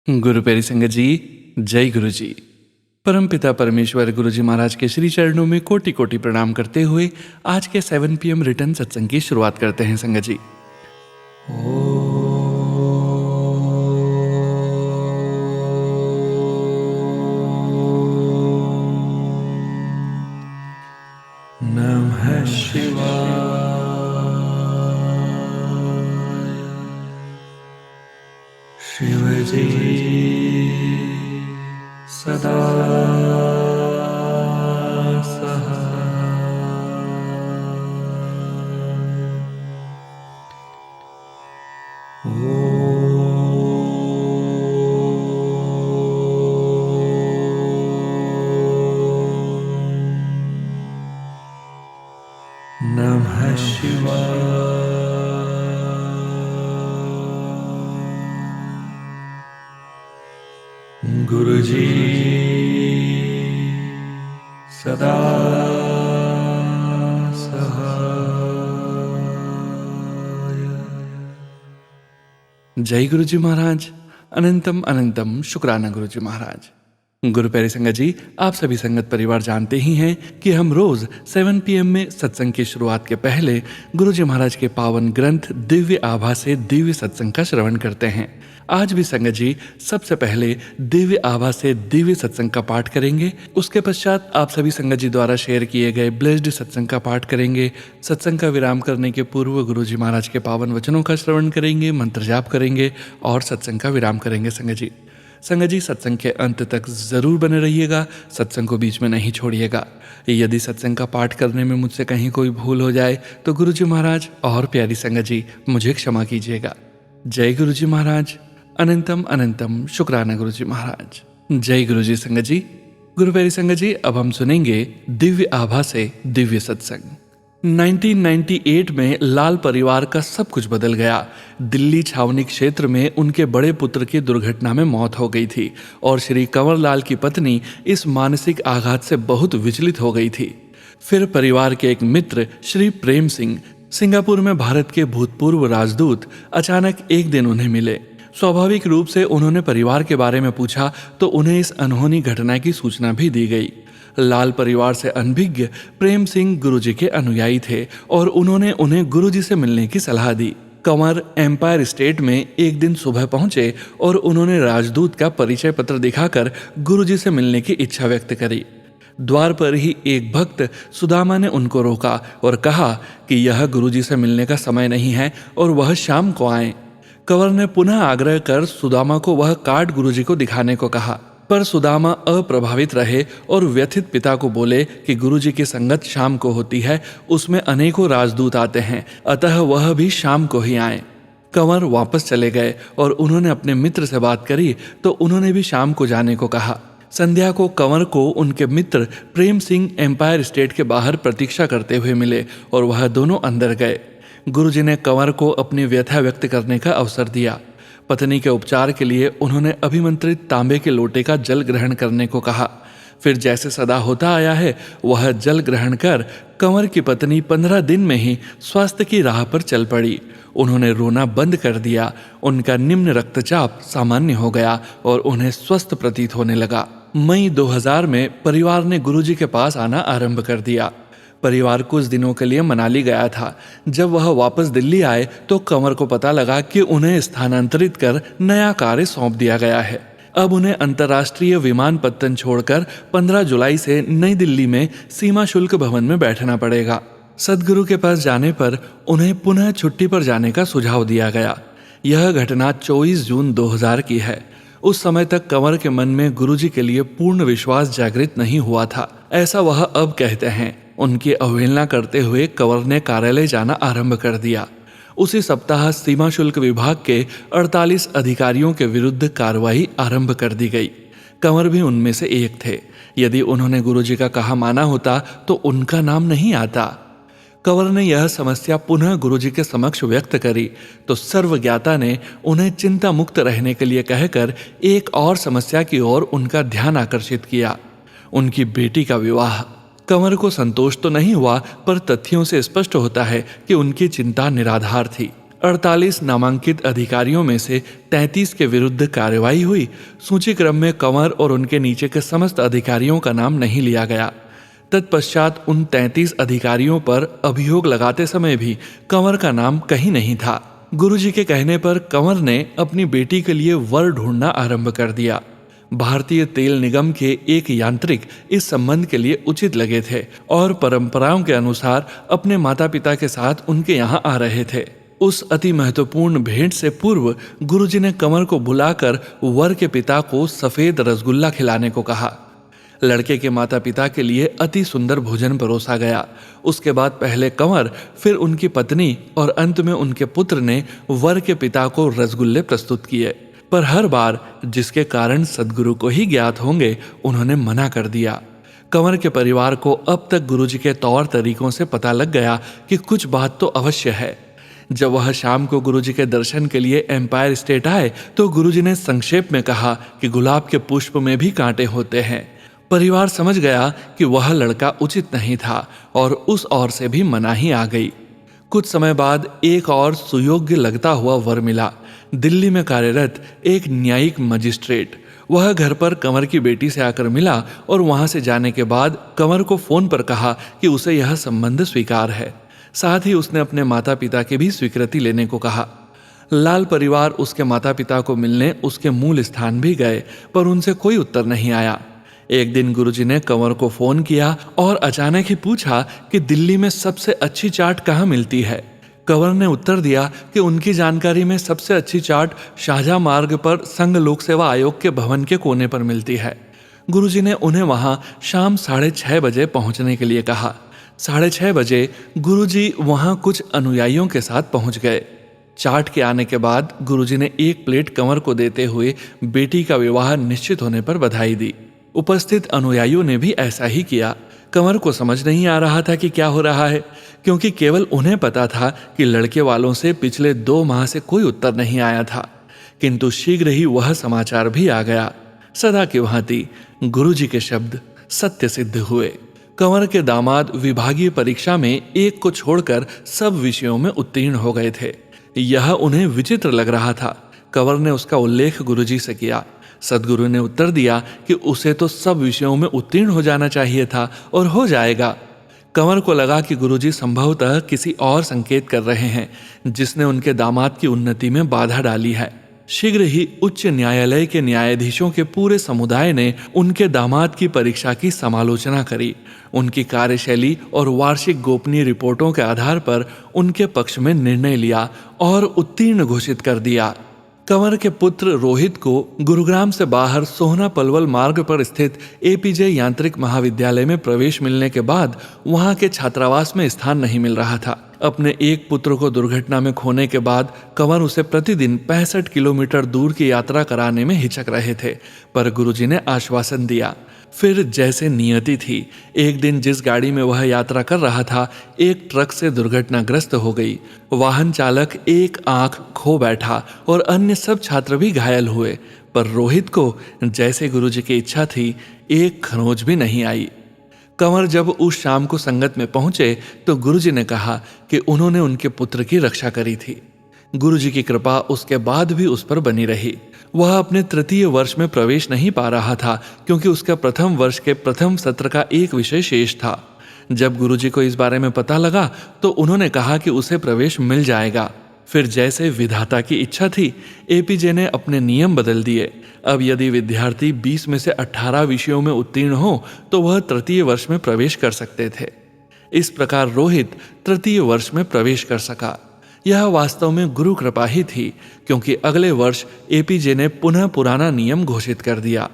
गुरु प्यारी संगत जी, जय गुरु जी। परमपिता परमेश्वर गुरु जी महाराज के श्री चरणों में कोटि कोटि प्रणाम करते हुए आज के 7 PM रिटर्न सत्संग की शुरुआत करते हैं संगत जी। नमः शिवाय। शिव जी सदा नमः शिवाय। गुरु जी सदा सहाय। जय गुरु जी महाराज। अनंतम अनंतम शुक्राना गुरु जी महाराज। गुरु प्यारी संगत जी, आप सभी संगत परिवार जानते ही हैं कि हम रोज 7 PM में सत्संग की शुरुआत के पहले गुरु जी महाराज के पावन ग्रंथ दिव्य आभा से दिव्य सत्संग का श्रवण करते हैं। आज भी संगत जी सबसे पहले दिव्य आभा से दिव्य सत्संग का पाठ करेंगे। उसके पश्चात आप सभी संगत जी द्वारा शेयर किए गए ब्लेस्ड सत्संग का पाठ करेंगे। सत्संग का विराम करने के पूर्व गुरु जी महाराज के पावन वचनों का श्रवण करेंगे, मंत्र जाप करेंगे और सत्संग का विराम करेंगे। संगत जी सत्संग के अंत तक जरूर बने रहिएगा, सत्संग को बीच में नहीं छोड़िएगा। यदि सत्संग का पाठ करने में मुझसे कहीं कोई भूल हो जाए तो गुरु जी महाराज और प्यारी संगत जी मुझे क्षमा कीजिएगा। जय गुरु जी महाराज। अनंतम अनंतम शुक्राना गुरु जी महाराज। जय गुरु जी संगत जी। गुरु प्यारी संगत जी, अब हम सुनेंगे दिव्य आभा से दिव्य सत्संग। 1998 में लाल परिवार का सब कुछ बदल गया। दिल्ली छावनी क्षेत्र में उनके बड़े पुत्र की दुर्घटना में मौत हो गई थी और श्री कंवर लाल की पत्नी इस मानसिक आघात से बहुत विचलित हो गई थी। फिर परिवार के एक मित्र श्री प्रेम सिंह, सिंगापुर में भारत के भूतपूर्व राजदूत, अचानक एक दिन उन्हें मिले। स्वाभाविक रूप से उन्होंने परिवार के बारे में पूछा तो उन्हें इस अनहोनी घटना की सूचना भी दी गई। लाल परिवार से अनभिज्ञ प्रेम सिंह गुरुजी के अनुयायी थे और उन्होंने उन्हें गुरुजी से मिलने की सलाह दी। कंवर एम्पायर स्टेट में एक दिन सुबह पहुंचे और उन्होंने राजदूत का परिचय पत्र दिखाकर गुरुजी से मिलने की इच्छा व्यक्त करी। द्वार पर ही एक भक्त सुदामा ने उनको रोका और कहा कि यह गुरुजी से मिलने का समय नहीं है और वह शाम को आए। कंवर ने पुनः आग्रह कर सुदामा को वह कार्ड गुरुजी को दिखाने को कहा, पर सुदामा अप्रभावित रहे और व्यथित पिता को बोले कि गुरुजी की संगत शाम को होती है, उसमें अनेकों राजदूत आते हैं, अतः वह भी शाम को ही आए। कंवर वापस चले गए और उन्होंने अपने मित्र से बात करी तो उन्होंने भी शाम को जाने को कहा। संध्या को कंवर को उनके मित्र प्रेम सिंह एम्पायर स्टेट के बाहर प्रतीक्षा करते हुए मिले और वह दोनों अंदर गए। गुरुजी ने कंवर को अपनी व्यथा व्यक्त करने का अवसर दिया। पत्नी के उपचार के लिए उन्होंने अभिमंत्रित तांबे के लोटे का जल ग्रहण करने को कहा। फिर जैसे सदा होता आया है वह जल ग्रहण कर कंवर की पत्नी 15 दिन में ही स्वास्थ्य की राह पर चल पड़ी। उन्होंने रोना बंद कर दिया, उनका निम्न रक्तचाप सामान्य हो गया और उन्हें स्वस्थ प्रतीत होने लगा। मई 2000 में परिवार ने गुरुजी के पास आना आरंभ कर दिया। परिवार कुछ दिनों के लिए मनाली गया था। जब वह वापस दिल्ली आए तो कंवर को पता लगा कि उन्हें स्थानांतरित कर नया कार्य सौंप दिया गया है। अब उन्हें अंतर्राष्ट्रीय विमानपत्तन छोड़कर 15 जुलाई से नई दिल्ली में सीमा शुल्क भवन में बैठना पड़ेगा। सदगुरु के पास जाने पर उन्हें पुनः छुट्टी पर जाने का सुझाव दिया गया। यह घटना 24 जून 2000 की है। उस समय तक कंवर के मन में गुरुजी के लिए पूर्ण विश्वास जागृत नहीं हुआ था, ऐसा वह अब कहते हैं। उनकी अवहेलना करते हुए कंवर ने कार्यालय जाना आरंभ कर दिया। उसी सप्ताह सीमा शुल्क विभाग के 48 अधिकारियों के विरुद्ध कार्रवाई आरंभ कर दी गई। कंवर भी उनमें से एक थे। यदि उन्होंने गुरुजी का कहा माना होता तो उनका नाम नहीं आता। कंवर ने यह समस्या पुनः गुरुजी के समक्ष व्यक्त करी तो सर्वज्ञाता ने उन्हें चिंता मुक्त रहने के लिए कहकर एक और समस्या की ओर उनका ध्यान आकर्षित किया, उनकी बेटी का विवाह। कंवर को संतोष तो नहीं हुआ, पर तथ्यों से स्पष्ट होता है कि उनकी चिंता निराधार थी। 48 नामांकित अधिकारियों में से 33 के विरुद्ध कार्रवाई हुई। सूची क्रम में कंवर और उनके नीचे के समस्त अधिकारियों का नाम नहीं लिया गया। तत्पश्चात उन 33 अधिकारियों पर अभियोग लगाते समय भी कंवर का नाम कहीं नहीं था। गुरुजी के कहने पर कंवर ने अपनी बेटी के लिए वर ढूंढना आरंभ कर दिया। भारतीय तेल निगम के एक यांत्रिक इस संबंध के लिए उचित लगे थे और परंपराओं के अनुसार अपने माता पिता के साथ उनके यहाँ आ रहे थे। उस अति महत्वपूर्ण भेंट से पूर्व गुरुजी ने कंवर को बुलाकर वर के पिता को सफेद रसगुल्ला खिलाने को कहा। लड़के के माता पिता के लिए अति सुंदर भोजन परोसा गया। उसके बाद पहले कंवर, फिर उनकी पत्नी और अंत में उनके पुत्र ने वर के पिता को रसगुल्ले प्रस्तुत किए, पर हर बार, जिसके कारण सदगुरु को ही ज्ञात होंगे, उन्होंने मना कर दिया। कंवर के परिवार को अब तक गुरुजी के तौर तरीकों से पता लग गया कि कुछ बात तो अवश्य है। जब वह शाम को गुरुजी के दर्शन के लिए एम्पायर स्टेट आए तो गुरुजी ने संक्षेप में कहा कि गुलाब के पुष्प में भी कांटे होते हैं। परिवार समझ गया कि वह लड़का उचित नहीं था और उस ओर से भी मनाही आ गई। कुछ समय बाद एक और सुयोग्य लगता हुआ वर मिला। दिल्ली में कार्यरत एक न्यायिक मजिस्ट्रेट। वह घर पर कंवर की बेटी से आकर मिला और वहां से जाने के बाद कंवर को फोन पर कहा कि उसे यह संबंध स्वीकार है। साथ ही उसने अपने माता पिता की भी स्वीकृति लेने को कहा। लाल परिवार उसके माता पिता को मिलने उसके मूल स्थान भी गए, पर उनसे कोई उत्तर नहीं आया। एक दिन गुरुजी ने कंवर को फोन किया और अचानक ही पूछा कि दिल्ली में सबसे अच्छी चाट कहाँ मिलती है। कंवर ने उत्तर दिया कि उनकी जानकारी में सबसे अच्छी चाट शाहजहां मार्ग पर संघ लोक सेवा आयोग के भवन के कोने पर मिलती है। गुरुजी ने उन्हें वहां शाम 6:30 बजे पहुंचने के लिए कहा। 6:30 बजे गुरुजी वहां कुछ अनुयायियों के साथ पहुंच गए। चाट के आने के बाद गुरुजी ने एक प्लेट कंवर को देते हुए बेटी का विवाह निश्चित होने पर बधाई दी। उपस्थित अनुयायियों ने भी ऐसा ही किया। कंवर को समझ नहीं आ रहा था कि क्या हो रहा है, क्योंकि केवल उन्हें पता था कि लड़के वालों से पिछले 2 माह से कोई उत्तर नहीं आया था, किंतु शीघ्र ही वह समाचार भी आ गया। सदा की भांति गुरुजी के शब्द सत्य सिद्ध हुए। कंवर के दामाद विभागीय परीक्षा में एक को छोड़कर सब विषयों में उत्तीर्ण हो गए थे। यह उन्हें विचित्र लग रहा था। कंवर ने उसका उल्लेख गुरुजी से किया। सदगुरु ने उत्तर दिया कि उसे तो सब विषयों में उत्तीर्ण हो जाना चाहिए था और हो जाएगा। कंवर को लगा कि गुरुजी संभवतः किसी और संकेत कर रहे हैं जिसने उनके दामाद की उन्नति में बाधा डाली है। शीघ्र ही उच्च न्यायालय के न्यायाधीशों के पूरे समुदाय ने उनके दामाद की परीक्षा की समालोचना करी। उनकी कार्यशैली और वार्षिक गोपनीय रिपोर्टों के आधार पर उनके पक्ष में निर्णय लिया और उत्तीर्ण घोषित कर दिया। कंवर के पुत्र रोहित को गुरुग्राम से बाहर सोहना पलवल मार्ग पर स्थित एपीजे यांत्रिक महाविद्यालय में प्रवेश मिलने के बाद वहां के छात्रावास में स्थान नहीं मिल रहा था। अपने एक पुत्र को दुर्घटना में खोने के बाद कंवर उसे प्रतिदिन 65 किलोमीटर दूर की यात्रा कराने में हिचक रहे थे, पर गुरुजी ने आश्वासन दिया। फिर जैसे नियति थी, एक दिन जिस गाड़ी में वह यात्रा कर रहा था, एक ट्रक से दुर्घटनाग्रस्त हो गई। वाहन चालक एक आंख खो बैठा और अन्य सब छात्र भी घायल हुए, पर रोहित को, जैसे गुरुजी की इच्छा थी, एक खरोंच भी नहीं आई। कंवर जब उस शाम को संगत में पहुंचे तो गुरुजी ने कहा कि उन्होंने उनके पुत्र की रक्षा करी थी। गुरुजी की कृपा उसके बाद भी उस पर बनी रही। वह अपने तृतीय वर्ष में प्रवेश नहीं पा रहा था, क्योंकि उसका प्रथम वर्ष के प्रथम सत्र का एक विषय शेष था। जब गुरुजी को इस बारे में पता लगा तो उन्होंने कहा कि उसे प्रवेश मिल जाएगा। फिर जैसे विधाता की इच्छा थी, एपीजे ने अपने नियम बदल दिए। अब यदि विद्यार्थी 20 में से 18 विषयों में उत्तीर्ण हो तो वह तृतीय वर्ष में प्रवेश कर सकते थे। इस प्रकार रोहित तृतीय वर्ष में प्रवेश कर सका। यह वास्तव में गुरु कृपा ही थी, क्योंकि अगले वर्ष एपीजे ने पुनः पुराना नियम घोषित कर दिया।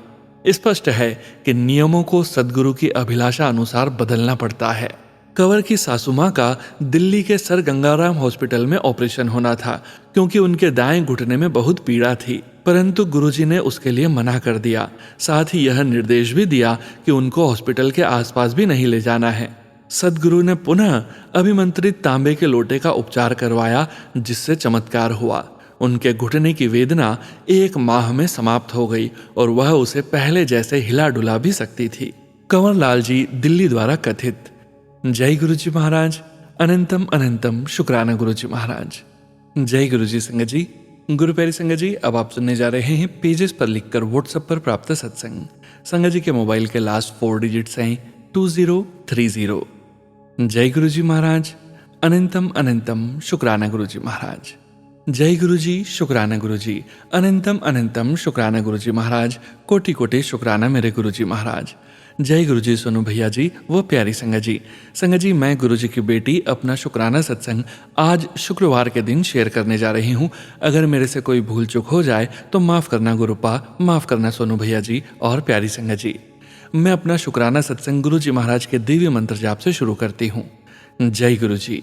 स्पष्ट है कि नियमों को सद्गुरु की अभिलाषा अनुसार बदलना पड़ता है। कंवर की सासू मां का दिल्ली के सर गंगाराम हॉस्पिटल में ऑपरेशन होना था, क्योंकि उनके दाएं घुटने में बहुत पीड़ा थी, परंतु गुरुजी ने उसके लिए मना कर दिया। साथ ही यह निर्देश भी दिया कि उनको हॉस्पिटल के आसपास भी नहीं ले जाना है। सदगुरु ने पुनः अभिमंत्रित तांबे के लोटे का उपचार करवाया, जिससे चमत्कार हुआ। उनके घुटने की वेदना 1 माह में समाप्त हो गई और वह उसे पहले जैसे हिला डुला भी सकती थी। कंवर लाल जी दिल्ली द्वारा कथित। जय गुरुजी महाराज। अनंतम अनंतम शुक्राना गुरुजी महाराज। जय गुरु जी संगत जी। गुरु प्यारी संगत जी, अब आप सुनने जा रहे हैं पेजेस पर लिखकर व्हाट्सएप पर प्राप्त सत्संग। संगत जी के मोबाइल के लास्ट 4 डिजिट्स हैं 2030। जय गुरु जी महाराज। अनंतम अनंतम शुक्राना गुरु जी महाराज। जय गुरु जी, शुक्राना गुरु जी। अनंतम अनंतम शुक्राना गुरु जी महाराज। कोटि कोटि शुक्राना मेरे गुरु जी महाराज। जय गुरु जी सोनू भैया जी वो प्यारी संगत जी। संगत जी, मैं गुरु जी की बेटी अपना शुक्राना सत्संग आज शुक्रवार के दिन शेयर करने जा रही हूँ। अगर मेरे से कोई भूल चूक हो जाए तो माफ़ करना गुरुपा, माफ़ करना सोनू भैया जी और प्यारी संगत जी। मैं अपना शुक्राना सत्संग गुरु जी महाराज के दिव्य मंत्र जाप से शुरू करती हूँ। जय गुरु जी।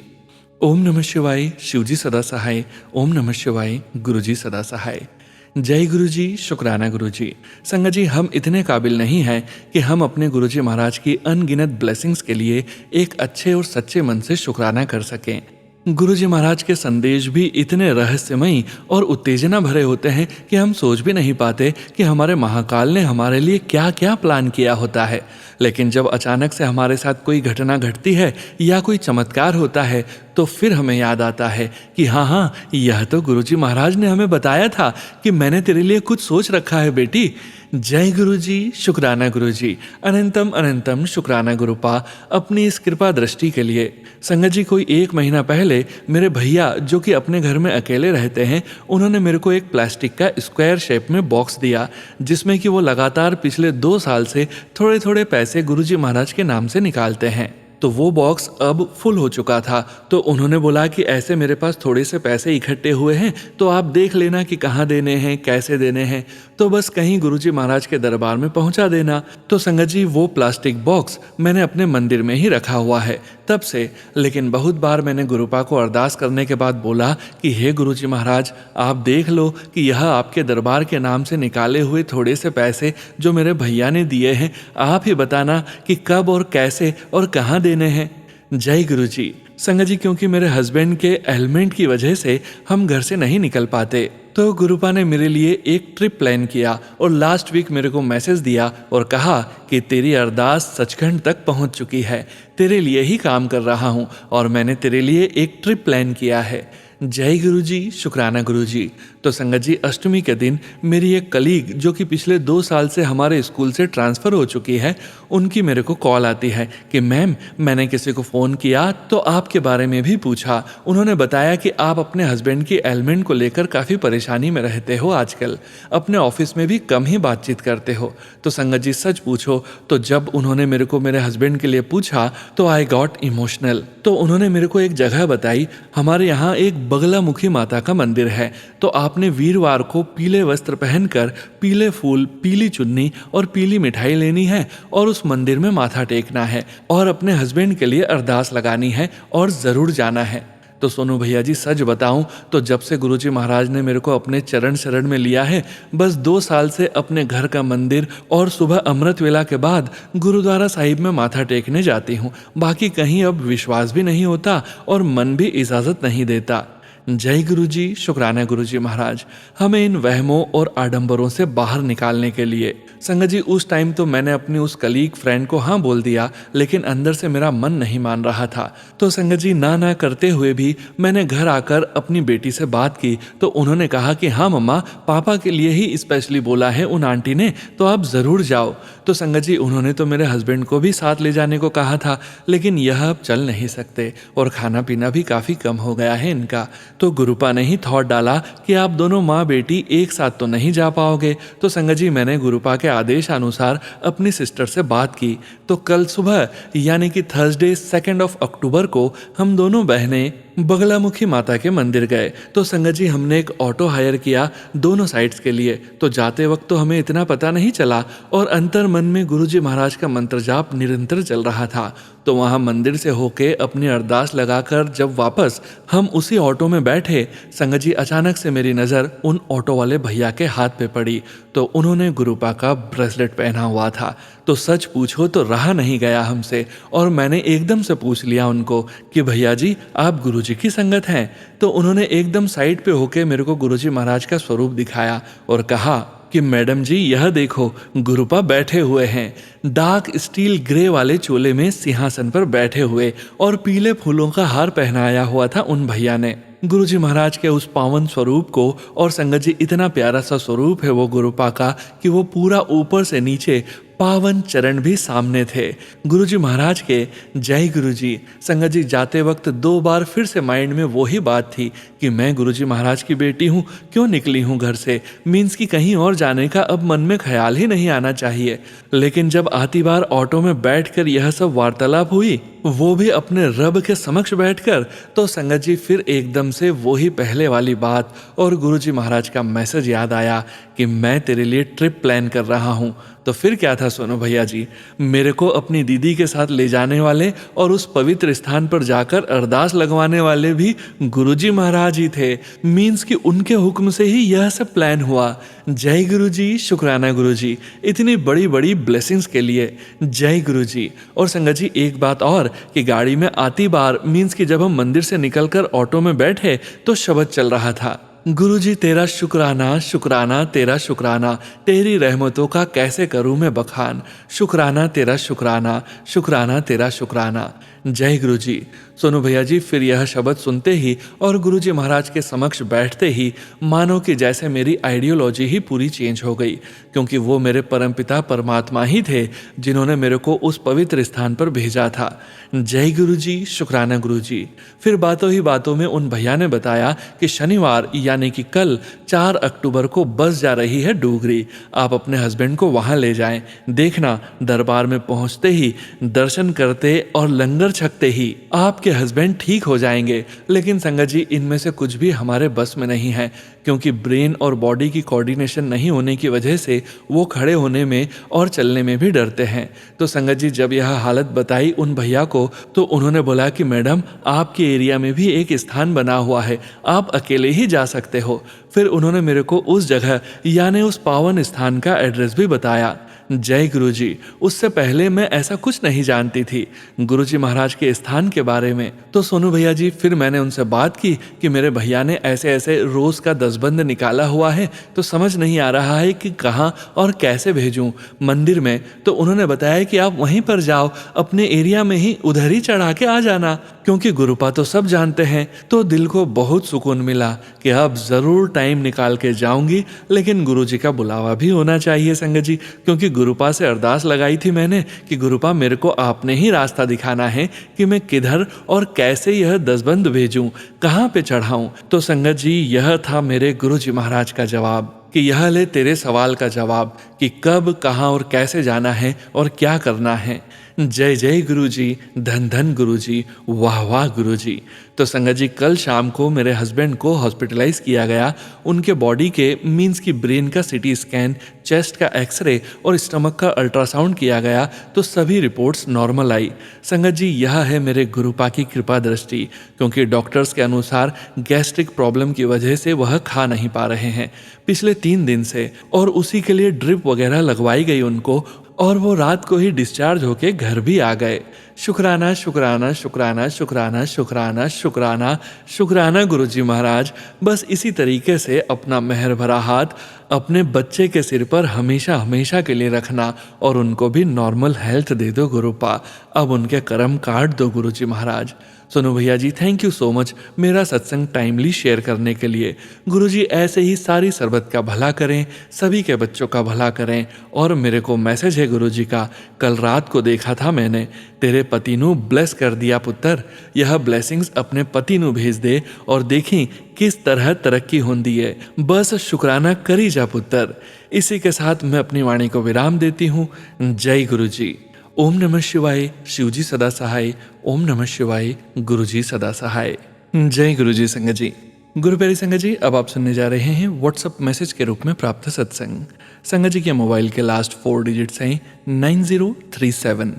ओम नमः शिवाय, शिव जी सदा सहाय। ओम नमः शिवाय, गुरु जी सदा सहाय। जय गुरु जी, शुक्राना गुरु जी। संगत जी, हम इतने काबिल नहीं हैं कि हम अपने गुरु जी महाराज की अनगिनत ब्लेसिंग्स के लिए एक अच्छे और सच्चे मन से शुक्राना कर सकें। गुरु जी महाराज के संदेश भी इतने रहस्यमयी और उत्तेजना भरे होते हैं कि हम सोच भी नहीं पाते कि हमारे महाकाल ने हमारे लिए क्या क्या प्लान किया होता है। लेकिन जब अचानक से हमारे साथ कोई घटना घटती है या कोई चमत्कार होता है तो फिर हमें याद आता है कि हाँ, यह तो गुरु जी महाराज ने हमें बताया था कि मैंने तेरे लिए कुछ सोच रखा है बेटी। जय गुरु जी, शुक्राना गुरु जी। अनंतम अनंतम शुक्राना गुरुपा अपनी इस कृपा दृष्टि के लिए। संगत जी, कोई 1 महीना पहले मेरे भैया जो कि अपने घर में अकेले रहते हैं, उन्होंने मेरे को एक प्लास्टिक का स्क्वायर शेप में बॉक्स दिया जिसमें कि वो लगातार पिछले 2 साल से थोड़े थोड़े पैसे गुरु जी महाराज के नाम से निकालते हैं। तो वो बॉक्स अब फुल हो चुका था, तो उन्होंने बोला कि ऐसे मेरे पास थोड़े से पैसे इकट्ठे हुए हैं तो आप देख लेना कि कहाँ देने हैं, कैसे देने हैं, तो बस कहीं गुरुजी महाराज के दरबार में पहुंचा देना। तो संगत जी, वो प्लास्टिक बॉक्स मैंने अपने मंदिर में ही रखा हुआ है तब से। लेकिन बहुत बार मैंने गुरुपा को अरदास करने के बाद बोला कि हे गुरुजी महाराज, आप देख लो कि यह आपके दरबार के नाम से निकाले हुए थोड़े से पैसे जो मेरे भैया ने दिए हैं, आप ही बताना कि कब और कैसे और कहाँ देने हैं। जय गुरु जी। संगत जी, क्योंकि मेरे हस्बैंड के एलिमेंट की वजह से हम घर से नहीं निकल पाते, तो गुरुपा ने मेरे लिए एक ट्रिप प्लान किया और लास्ट वीक मेरे को मैसेज दिया और कहा कि तेरी अरदास सचखंड तक पहुंच चुकी है, तेरे लिए ही काम कर रहा हूं और मैंने तेरे लिए एक ट्रिप प्लान किया है। जय गुरु जी, शुक्राना गुरु जी। तो संगत जी, अष्टमी के दिन मेरी एक कलीग जो कि पिछले 2 साल से हमारे स्कूल से ट्रांसफ़र हो चुकी है, उनकी मेरे को कॉल आती है कि मैम, मैंने किसी को फ़ोन किया तो आपके बारे में भी पूछा। उन्होंने बताया कि आप अपने हस्बैंड की एलिमेंट को लेकर काफ़ी परेशानी में रहते हो आजकल, अपने ऑफिस में भी कम ही बातचीत करते हो। तो संगत जी, सच पूछो तो जब उन्होंने मेरे को मेरे हस्बैंड के लिए पूछा तो आई गॉट इमोशनल। तो उन्होंने मेरे को एक जगह बताई, हमारे यहाँ एक बगलामुखी माता का मंदिर है, तो आपने वीरवार को पीले वस्त्र पहनकर पीले फूल, पीली चुन्नी और पीली मिठाई लेनी है और उस मंदिर में माथा टेकना है और अपने हस्बैंड के लिए अरदास लगानी है और ज़रूर जाना है। तो सोनू भैया जी, सच बताऊं तो जब से गुरुजी महाराज ने मेरे को अपने चरण शरण में लिया है, बस 2 साल से अपने घर का मंदिर और सुबह अमृत वेला के बाद गुरुद्वारा साहिब में माथा टेकने जाती हूँ। बाकी कहीं अब विश्वास भी नहीं होता और मन भी इजाज़त नहीं देता। जय गुरु जी, शुक्राना गुरु जी महाराज, हमें इन वहमों और आडंबरों से बाहर निकालने के लिए। संगत जी, उस टाइम तो मैंने अपनी उस कलीग फ्रेंड को हाँ बोल दिया, लेकिन अंदर से मेरा मन नहीं मान रहा था। तो संगत जी, ना करते हुए भी मैंने घर आकर अपनी बेटी से बात की तो उन्होंने कहा कि हाँ मम्मा, पापा के लिए ही स्पेशली बोला है उन आंटी ने, तो आप ज़रूर जाओ। तो संगत जी, उन्होंने तो मेरे हस्बैंड को भी साथ ले जाने को कहा था, लेकिन यह अब चल नहीं सकते और खाना पीना भी काफ़ी कम हो गया है इनका। तो गुरुपा ने ही थॉट डाला कि आप दोनों माँ बेटी एक साथ तो नहीं जा पाओगे। तो संगत जी, मैंने गुरुपा के आदेश अनुसार अपनी सिस्टर से बात की। तो कल सुबह यानी कि थर्सडे 2 अक्टूबर को हम दोनों बहनें बगलामुखी माता के मंदिर गए। तो संगत जी, हमने एक ऑटो हायर किया दोनों साइड्स के लिए। तो जाते वक्त तो हमें इतना पता नहीं चला और अंतर मन में गुरुजी महाराज का मंत्र जाप निरंतर चल रहा था। तो वहाँ मंदिर से होके अपनी अरदास लगाकर जब वापस हम उसी ऑटो में बैठे, संगत जी, अचानक से मेरी नज़र उन ऑटो वाले भैया के हाथ पे पड़ी। तो उन्होंने गुरुपा का ब्रेसलेट पहना हुआ था। तो सच पूछो तो रहा नहीं गया हमसे और मैंने एकदम से पूछ लिया उनको कि भैया जी, आप गुरुजी की संगत हैं? तो उन्होंने एकदम साइड पे होके मेरे को गुरुजी महाराज का स्वरूप दिखाया और कहा कि मैडम जी, यह देखो, गुरुपा बैठे हुए हैं डार्क स्टील ग्रे वाले चोले में सिंहासन पर बैठे हुए और पीले फूलों का हार पहनाया हुआ था उन भैया ने। गुरुजी महाराज के उस पावन स्वरूप को, और संगत जी इतना प्यारा सा स्वरूप है वो गुरुपा का कि वो पूरा ऊपर से नीचे पावन चरण भी सामने थे। गुरुजी महाराज के जय गुरुजी। संगत जी जाते वक्त 2 बार फिर से माइंड में वही बात थी कि मैं गुरुजी महाराज की बेटी हूँ, क्यों निकली हूँ घर से, मीन्स कि कहीं और जाने का अब मन में ख्याल ही नहीं आना चाहिए। लेकिन जब आती बार ऑटो में बैठकर यह सब वार्तालाप हुई, वो भी अपने रब के समक्ष बैठकर, तो संगत जी फिर एकदम से वही पहले वाली बात और गुरुजी महाराज का मैसेज याद आया कि मैं तेरे लिए ट्रिप प्लान कर रहा हूँ। तो फिर क्या था सोनू भैया जी, मेरे को अपनी दीदी के साथ ले जाने वाले और उस पवित्र स्थान पर जाकर अरदास लगवाने वाले भी गुरुजी महाराज ही थे। मीन्स कि उनके हुक्म से ही यह सब प्लान हुआ। जय गुरुजी, शुक्राना गुरुजी, इतनी बड़ी बड़ी ब्लेसिंग्स के लिए जय गुरुजी। और संगत जी एक बात और कि गाड़ी में आती बार मीन्स कि जब हम मंदिर से निकलकर ऑटो में बैठे तो शब्द चल रहा था, गुरुजी तेरा शुक्राना शुक्राना तेरा शुक्राना, तेरी रहमतों का कैसे करूं मैं बखान, शुक्राना तेरा शुक्राना शुक्राना तेरा शुक्राना। जय गुरुजी। सोनू भैया जी फिर यह शब्द सुनते ही और गुरुजी महाराज के समक्ष बैठते ही मानो कि जैसे मेरी आइडियोलॉजी ही पूरी चेंज हो गई, क्योंकि वो मेरे परमपिता परमात्मा ही थे जिन्होंने मेरे को उस पवित्र स्थान पर भेजा था। जय गुरुजी, शुक्राना गुरुजी। फिर बातों ही बातों में उन भैया ने बताया कि शनिवार यानी कि कल 4 अक्टूबर को बस जा रही है डूगरी, आप अपने हस्बैंड को वहां ले जाएं। देखना दरबार में पहुंचते ही दर्शन करते और लंगर छकते ही आपके हस्बैंड ठीक हो जाएंगे। लेकिन संगत जी इनमें से कुछ भी हमारे बस में नहीं है, क्योंकि ब्रेन और बॉडी की कोऑर्डिनेशन नहीं होने की वजह से वो खड़े होने में और चलने में भी डरते हैं। तो संगत जी जब यह हालत बताई उन भैया को, तो उन्होंने बोला कि मैडम आपके एरिया में भी एक स्थान बना हुआ है, आप अकेले ही जा सकते हो। फिर उन्होंने मेरे को उस जगह यानी उस पावन स्थान का एड्रेस भी बताया। जय गुरुजी। उससे पहले मैं ऐसा कुछ नहीं जानती थी गुरुजी महाराज के स्थान के बारे में। तो सोनू भैया जी फिर मैंने उनसे बात की कि मेरे भैया ने ऐसे ऐसे रोज का 10 बंद निकाला हुआ है, तो समझ नहीं आ रहा है कि कहाँ और कैसे भेजूं मंदिर में। तो उन्होंने बताया कि आप वहीं पर जाओ, अपने एरिया में ही उधर ही चढ़ा के आ जाना, क्योंकि गुरुपा तो सब जानते हैं। तो दिल को बहुत सुकून मिला कि अब जरूर टाइम निकाल के जाऊंगी, लेकिन गुरुजी का बुलावा भी होना चाहिए संगत जी, क्योंकि गुरुपा से अरदास लगाई थी मैंने कि गुरुपा मेरे को आपने ही रास्ता दिखाना है कि मैं किधर और कैसे यह 10 बंद भेजूं, कहाँ पे चढ़ाऊं। तो संगत जी यह था मेरे गुरुजी महाराज का जवाब कि यह ले तेरे सवाल का जवाब कि कब, कहाँ और कैसे जाना है और क्या करना है। जय जय गुरुजी, धन धन गुरुजी, वाह वाह गुरुजी। तो संगत जी कल शाम को मेरे हस्बैंड को हॉस्पिटलाइज किया गया। उनके बॉडी के मीन्स की ब्रेन का सिटी स्कैन, चेस्ट का एक्सरे और स्टमक का अल्ट्रासाउंड किया गया, तो सभी रिपोर्ट्स नॉर्मल आई। संगत जी यह है मेरे गुरुपा की कृपा दृष्टि, क्योंकि डॉक्टर्स के अनुसार गैस्ट्रिक प्रॉब्लम की वजह से वह खा नहीं पा रहे हैं पिछले 3 दिन से, और उसी के लिए ड्रिप वगैरह लगवाई गई उनको, और वो रात को ही डिस्चार्ज होके घर भी आ गए। शुक्राना शुक्राना शुक्राना शुक्राना शुक्राना शुक्राना शुक्राना गुरुजी महाराज। बस इसी तरीके से अपना मेहर भरा हाथ अपने बच्चे के सिर पर हमेशा हमेशा के लिए रखना और उनको भी नॉर्मल हेल्थ दे दो गुरुपा। अब उनके कर्म काट दो गुरुजी महाराज। सोनू भैया जी थैंक यू सो मच मेरा सत्संग टाइमली शेयर करने के लिए। गुरुजी ऐसे ही सारी सरबत का भला करें, सभी के बच्चों का भला करें। और मेरे को मैसेज है गुरुजी का, कल रात को देखा था मैंने, तेरे पति नू ब्लेस कर दिया पुत्र, यह ब्लेसिंग्स अपने पति नू भेज दे और देखी किस तरह तरक्की होंदी है, बस शुक्राना करी जा पुत्र। इसी के साथ मैं अपनी वाणी को विराम देती हूँ। जय गुरुजी। ओम नमः शिवाय, शिवजी सदा सहाय। ओम नमः शिवाय, गुरुजी सदा सहाय। जय गुरुजी संगत जी। गुरु प्यारी संगत जी अब आप सुनने जा रहे हैं व्हाट्सएप मैसेज के रूप में प्राप्त सत्संग। संगत जी के मोबाइल के लास्ट 4 डिजिट्स हैं 9037।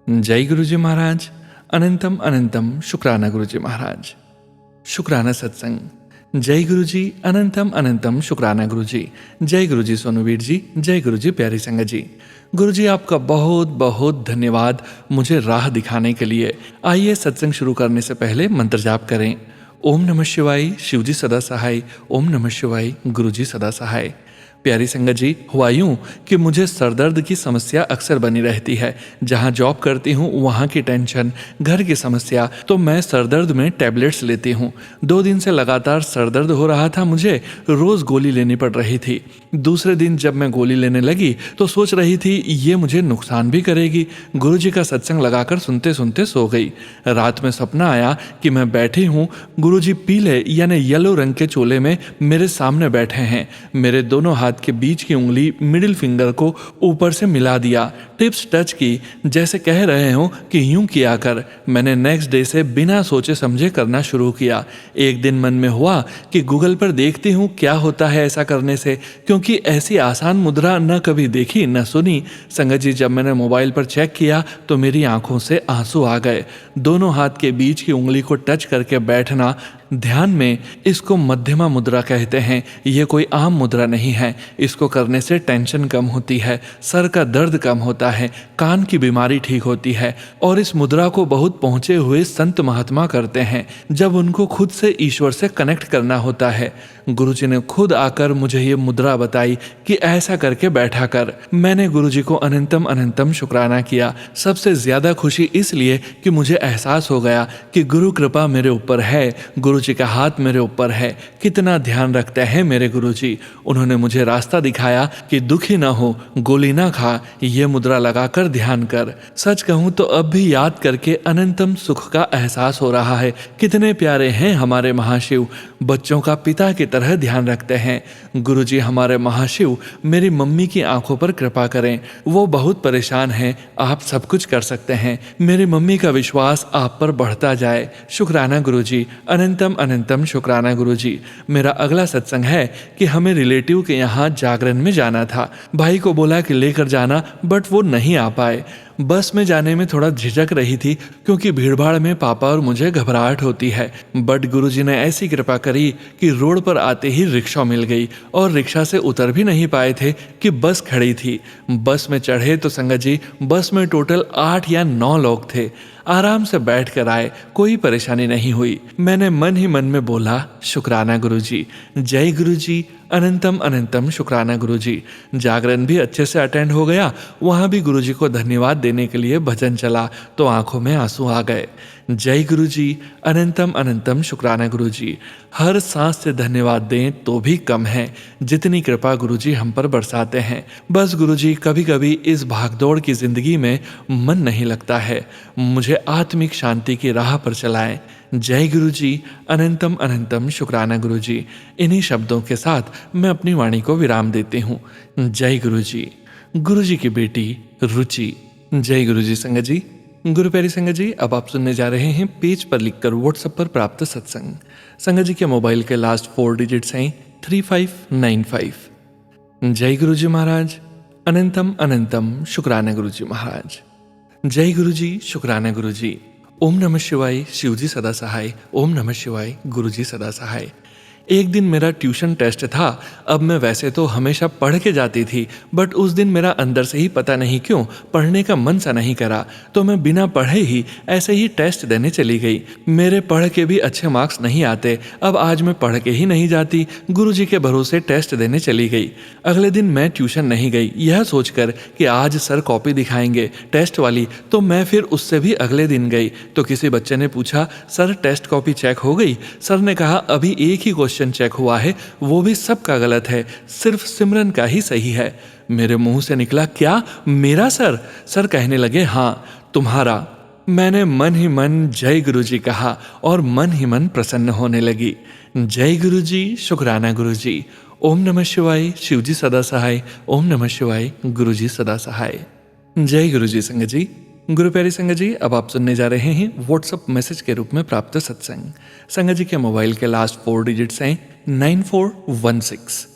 जय गुरुजी महाराज। अनंतम अनंतम शुक्राना गुरुजी महाराज। शुक्राना सत्संग। जय गुरुजी, अनंतम अनंतम शुक्राना गुरुजी। जय गुरुजी सोनूवीर जी। जय गुरुजी प्यारी संगत जी। गुरुजी आपका बहुत बहुत धन्यवाद मुझे राह दिखाने के लिए। आइए सत्संग शुरू करने से पहले मंत्र जाप करें। ओम नमः शिवाय, शिवजी सदा सहाय। ओम नमः शिवाय, गुरुजी सदा सहाय। प्यारी संगत जी, हुआ यूं कि मुझे सरदर्द की समस्या अक्सर बनी रहती है। जहां जॉब करती हूं वहां की टेंशन, घर की समस्या, तो मैं सरदर्द में टैबलेट्स लेती हूं। 2 दिन से लगातार सरदर्द हो रहा था, मुझे रोज गोली लेनी पड़ रही थी। दूसरे दिन जब मैं गोली लेने लगी तो सोच रही थी ये मुझे नुकसान भी करेगी। गुरुजी का सत्संग लगाकर सुनते सुनते सो गई। रात में सपना आया कि मैं बैठी हूँ, गुरुजी पीले यानी येलो रंग के चोले में मेरे सामने बैठे हैं। मेरे दोनों हाथ के बीच की उंगली मिडिल फिंगर को ऊपर से मिला दिया, टिप्स टच की, जैसे कह रहे हो कि यूं किया कर। मैंने नेक्स्ट डे से बिना सोचे समझे करना शुरू किया। एक दिन मन में हुआ कि गूगल पर देखती हूँ क्या होता है ऐसा करने से, क्योंकि ऐसी आसान मुद्रा न कभी देखी न सुनी। संगत जी, जब मैंने मोबाइल पर चेक किया तो मेरी आंखों से आंसू आ गए। दोनों हाथ के बीच की उंगली को टच करके बैठना ध्यान में, इसको मध्यमा मुद्रा कहते हैं। ये कोई आम मुद्रा नहीं है। इसको करने से टेंशन कम होती है, सर का दर्द कम होता है, कान की बीमारी ठीक होती है। और इस मुद्रा को बहुत पहुंचे हुए संत महात्मा करते हैं जब उनको खुद से ईश्वर से कनेक्ट करना होता है। गुरुजी ने खुद आकर मुझे ये मुद्रा बताई कि ऐसा करके बैठा कर। मैंने गुरुजी को अनंतम अनंतम शुक्राना किया। सबसे ज्यादा खुशी इसलिए कि मुझे एहसास हो गया कि गुरु कृपा मेरे ऊपर है, गुरुजी का हाथ मेरे ऊपर है। कितना ध्यान रखते हैं मेरे गुरुजी। उन्होंने मुझे रास्ता दिखाया कि दुखी ना हो, गोली ना खा, ये मुद्रा लगाकर ध्यान कर। सच कहूं तो अब भी याद करके अनंतम सुख का एहसास हो रहा है। कितने प्यारे हैं हमारे महाशिव, बच्चों का पिता की तरह ध्यान रखते हैं। गुरुजी हमारे महाशिव मेरी मम्मी की आंखों पर कृपा करें, वो बहुत परेशान हैं। आप सब कुछ कर सकते हैं। मेरी मम्मी का विश्वास आप पर बढ़ता जाए। शुक्राना गुरुजी, अनंतम अनंतम शुक्राना गुरुजी। मेरा अगला सत्संग है कि हमें रिलेटिव के यहाँ जागरण में जाना था। भाई को बोला कि लेकर जाना, बट वो नहीं आ पाए। बस में जाने में थोड़ा झिझक रही थी क्योंकि भीड़भाड़ में पापा और मुझे घबराहट होती है। बट गुरुजी ने ऐसी कृपा करी कि रोड पर आते ही रिक्शा मिल गई और रिक्शा से उतर भी नहीं पाए थे कि बस खड़ी थी। बस में चढ़े तो संगत जी, बस में टोटल 8 या 9 लोग थे। आराम से बैठ कर आए, कोई परेशानी नहीं हुई। मैंने मन ही मन में बोला, शुक्राना गुरुजी, जय गुरुजी, अनंतम अनंतम शुक्राना गुरुजी। जागरण भी अच्छे से अटेंड हो गया। वहाँ भी गुरुजी को धन्यवाद देने के लिए भजन चला तो आंखों में आंसू आ गए। जय गुरुजी, अनंतम अनंतम शुक्राना गुरुजी। हर सांस से धन्यवाद दें तो भी कम है, जितनी कृपा गुरुजी हम पर बरसाते हैं। बस गुरुजी, कभी कभी इस भागदौड़ की जिंदगी में मन नहीं लगता है, मुझे आत्मिक शांति की राह पर चलाएं। जय गुरुजी, अनंतम अनंतम शुक्राना गुरुजी। इन्हीं शब्दों के साथ मैं अपनी वाणी को विराम देती हूँ। जय गुरुजी। गुरुजी की बेटी रुचि। जय गुरुजी। संगत जी, गुरु प्यारी संगत जी, अब आप सुनने जा रहे हैं पेज पर लिखकर व्हाट्सएप पर प्राप्त सत्संग। संगत जी के मोबाइल के लास्ट 4 डिजिट्स हैं 3595। जय गुरुजी महाराज, अनंतम अनंतम शुक्राना गुरुजी महाराज। जय गुरुजी, शुक्राना गुरुजी। ओम नमः शिवाय, शिवजी सदा सहाय। ओम नमः शिवाय, गुरुजी सदा सहाय। एक दिन मेरा ट्यूशन टेस्ट था। अब मैं वैसे तो हमेशा पढ़ के जाती थी, बट उस दिन मेरा अंदर से ही पता नहीं क्यों पढ़ने का मन सा नहीं करा, तो मैं बिना पढ़े ही ऐसे ही टेस्ट देने चली गई। मेरे पढ़ के भी अच्छे मार्क्स नहीं आते। अब आज मैं पढ़ के ही नहीं जाती, गुरुजी के भरोसे टेस्ट देने चली गई। अगले दिन मैं ट्यूशन नहीं गई, यह सोचकर कि आज सर कॉपी दिखाएंगे टेस्ट वाली, तो मैं फिर उससे भी अगले दिन गई। तो किसी बच्चे ने पूछा, सर टेस्ट कॉपी चेक हो गई? सर ने कहा, अभी एक ही क्वेश्चन चेक हुआ है, वो भी सबका गलत है, सिर्फ सिमरन का ही सही है। मेरे मुंह से निकला, क्या मेरा सर? सर कहने लगे, हाँ तुम्हारा। मैंने मन ही मन जय गुरुजी कहा और मन ही मन प्रसन्न होने लगी। जय गुरुजी, शुक्राना गुरुजी। ओम नमः शिवाय, शिवजी सदा सहाय। ओम नमः शिवाय, गुरुजी सदा सहाय। जय गुरुजी। संगत जी, गुरु प्यारी संगत जी, अब आप सुनने जा रहे हैं व्हाट्सएप मैसेज के रूप में प्राप्त सत्संग। संगत जी के मोबाइल के लास्ट 4 डिजिट्स हैं 9416।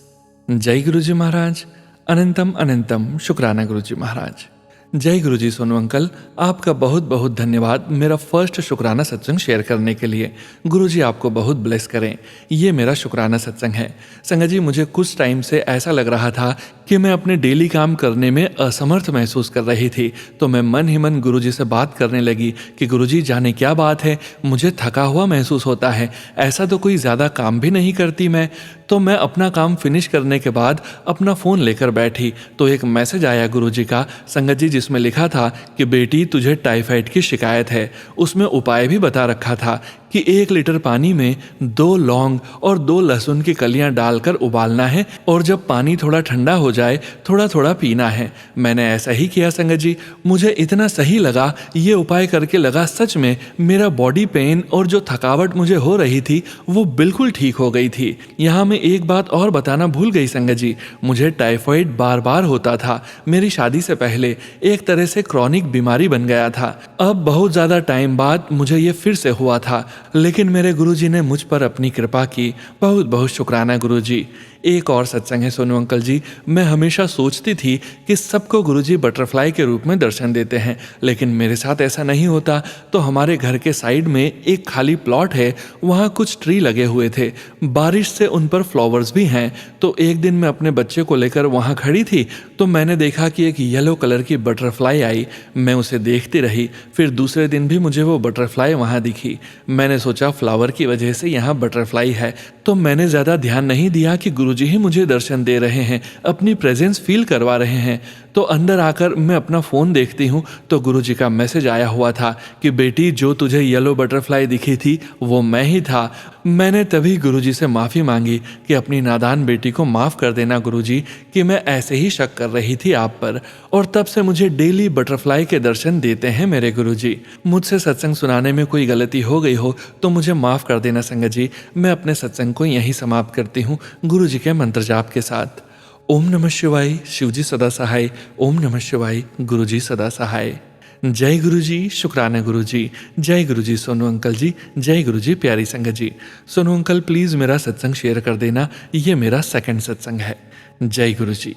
जय गुरुजी महाराज, अनंतम अनंतम शुक्राना गुरुजी महाराज। जय गुरुजी सोनू अंकल, आपका बहुत बहुत धन्यवाद मेरा फर्स्ट शुक्राना सत्संग शेयर करने के लिए। गुरुजी आपको बहुत ब्लेस करें। ये मेरा शुक्राना सत्संग है। संगत जी, मुझे कुछ टाइम से ऐसा लग रहा था कि मैं अपने डेली काम करने में असमर्थ महसूस कर रही थी। तो मैं मन ही मन गुरुजी से बात करने लगी कि गुरुजी, जाने क्या बात है, मुझे थका हुआ महसूस होता है। ऐसा तो कोई ज़्यादा काम भी नहीं करती मैं। तो मैं अपना काम फिनिश करने के बाद अपना फ़ोन लेकर बैठी तो एक मैसेज आया गुरुजी का, संगत जी, जिसमें लिखा था कि बेटी, तुझे टाइफाइड की शिकायत है। उसमें उपाय भी बता रखा था कि 1 लीटर पानी में 2 लौंग और 2 लहसुन की कलियां डालकर उबालना है और जब पानी थोड़ा ठंडा हो जाए थोड़ा थोड़ा पीना है। मैंने ऐसा ही किया संगत जी। मुझे इतना सही लगा, ये उपाय करके लगा सच में मेरा बॉडी पेन और जो थकावट मुझे हो रही थी वो बिल्कुल ठीक हो गई थी। यहाँ मैं एक बात और बताना भूल गई संगत जी, मुझे टाइफाइड बार बार होता था। मेरी शादी से पहले एक तरह से क्रॉनिक बीमारी बन गया था। अब बहुत ज़्यादा टाइम बाद मुझे ये फिर से हुआ था, लेकिन मेरे गुरुजी ने मुझ पर अपनी कृपा की। बहुत बहुत शुक्राना गुरुजी। एक और सत्संग है सोनू अंकल जी। मैं हमेशा सोचती थी कि सबको गुरुजी बटरफ्लाई के रूप में दर्शन देते हैं, लेकिन मेरे साथ ऐसा नहीं होता। तो हमारे घर के साइड में एक खाली प्लॉट है, वहाँ कुछ ट्री लगे हुए थे, बारिश से उन पर फ्लावर्स भी हैं। तो एक दिन मैं अपने बच्चे को लेकर वहाँ खड़ी थी तो मैंने देखा कि एक येलो कलर की बटरफ्लाई आई। मैं उसे देखती रही। फिर दूसरे दिन भी मुझे वो बटरफ्लाई वहाँ दिखी। मैंने सोचा फ्लावर की वजह से यहाँ बटरफ्लाई है, तो मैंने ज़्यादा ध्यान नहीं दिया कि गुरुजी ही मुझे दर्शन दे रहे हैं, अपनी प्रेजेंस फील करवा रहे हैं। तो अंदर आकर मैं अपना फ़ोन देखती हूँ तो गुरुजी का मैसेज आया हुआ था कि बेटी, जो तुझे येलो बटरफ्लाई दिखी थी वो मैं ही था। मैंने तभी गुरुजी से माफ़ी मांगी कि अपनी नादान बेटी को माफ़ कर देना गुरुजी, कि मैं ऐसे ही शक कर रही थी आप पर। और तब से मुझे डेली बटरफ्लाई के दर्शन देते हैं मेरे गुरुजी। मुझसे सत्संग सुनाने में कोई गलती हो गई हो तो मुझे माफ़ कर देना संगत जी। मैं अपने सत्संग को यहीं समाप्त करती हूँ गुरुजी के मंत्र जाप के साथ। ओम नमः शिवाय, शिवजी सदा सहाय। ओम नमः शिवाय, गुरुजी सदा सहाय। जय गुरुजी, शुक्राना गुरुजी। जय गुरुजी सोनू अंकल जी। जय गुरुजी प्यारी संगत जी। सोनू अंकल प्लीज़ मेरा सत्संग शेयर कर देना, ये मेरा सेकंड सत्संग है। जय गुरुजी।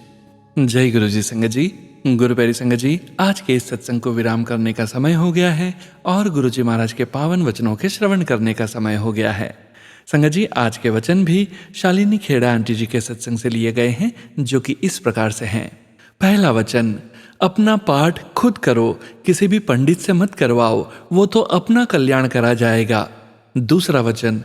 जय गुरुजी संगत जी। गुरु प्यारी संगत जी, आज के इस सत्संग को विराम करने का समय हो गया है और गुरुजी महाराज के पावन वचनों के श्रवण करने का समय हो गया है। संगत जी, आज के वचन भी शालिनी खेड़ा आंटी जी के सत्संग से लिए गए हैं, जो कि इस प्रकार से हैं। पहला वचन, अपना पाठ खुद करो, किसी भी पंडित से मत करवाओ, वो तो अपना कल्याण करा जाएगा। दूसरा वचन,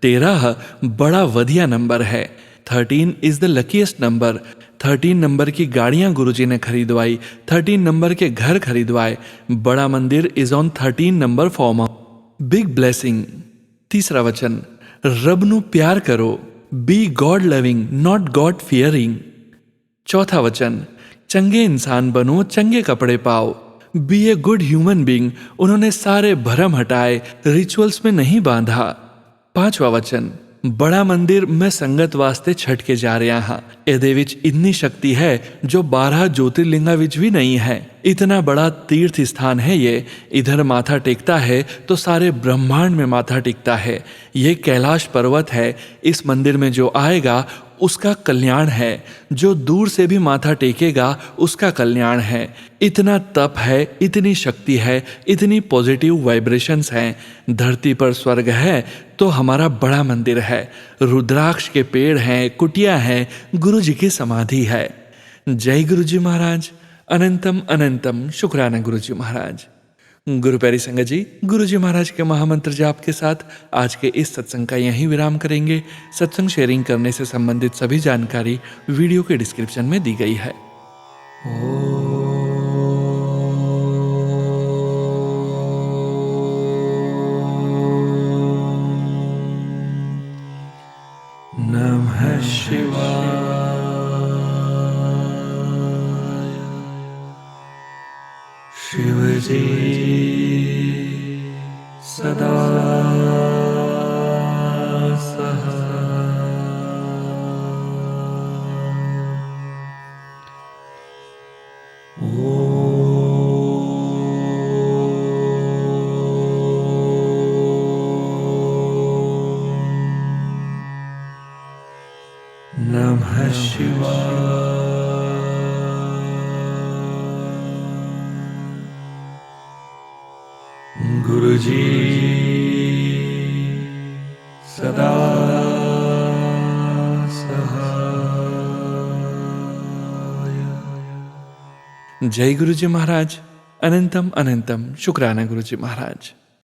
13 बड़ा वधिया नंबर है। 13 is the luckiest number. 13 number की गाड़ियां गुरुजी ने खरीदवाई, 13 नंबर के घर खरीदवाए। बड़ा मंदिर is on 13 number form big blessing. तीसरा वचन, रब नु प्यार करो, be God loving not God fearing. चौथा वचन, चंगे इंसान बनो, चंगे कपड़े पाओ, be a good human being. उन्होंने सारे भरम हटाए, रिचुअल्स में नहीं बांधा। पांचवा वचन, बड़ा मंदिर मैं संगत वास्ते छट के जा रहा हाँ। ਇਹਦੇ ਵਿੱਚ इतनी शक्ति है जो 12 ज्योतिर्लिंगा विच भी नहीं है। इतना बड़ा तीर्थ स्थान है ये। इधर माथा टेकता है तो सारे ब्रह्मांड में माथा टेकता है। ये कैलाश पर्वत है। इस मंदिर में जो आएगा उसका कल्याण है, जो दूर से भी माथा टेकेगा उसका कल्याण है। इतना तप है, इतनी शक्ति है, इतनी पॉजिटिव वाइब्रेशंस हैं। धरती पर स्वर्ग है तो हमारा बड़ा मंदिर है। रुद्राक्ष के पेड़ हैं, कुटिया हैं, गुरु जी की समाधि है। जय गुरु जी महाराज। अनंतम अनंतम शुक्राना गुरु जी महाराज। गुरु प्यारी संगत जी, गुरु जी महाराज के महामंत्र जाप के साथ आज के इस सत्संग का यहीं विराम करेंगे। सत्संग शेयरिंग करने से संबंधित सभी जानकारी वीडियो के डिस्क्रिप्शन में दी गई है। नमः शिवाय। शिवजी सदा नमः शिवाय। गुरुजी सदा जय गुरु जी महाराज। अनंतम अनंतम शुक्राना गुरु जी महाराज।